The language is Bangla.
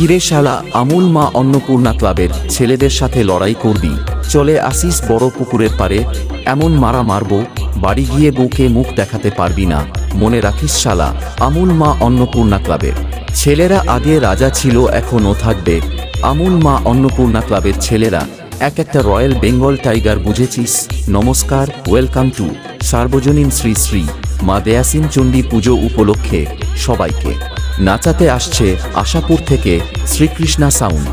কিরে শালা, আমুল মা অন্নপূর্ণা ক্লাবের ছেলেদের সাথে লড়াই করবি? চলে আসিস বড় পুকুরের পারে, এমন মারা মারবো বাড়ি গিয়ে বউকে মুখ দেখাতে পারবি না। মনে রাখিস শালা, আমুল মা অন্নপূর্ণা ক্লাবের ছেলেরা আগে রাজা ছিল, এখনও থাকবে। আমুল মা অন্নপূর্ণা ক্লাবের ছেলেরা এক একটা রয়্যাল বেঙ্গল টাইগার, বুঝেছিস? নমস্কার, ওয়েলকাম টু সার্বজনীন শ্রী শ্রী মা দেয়াসিন চণ্ডী পুজো উপলক্ষে সবাইকে নাচাতে আসছে আশাপুর থেকে শ্রীকৃষ্ণা সাউন্ড।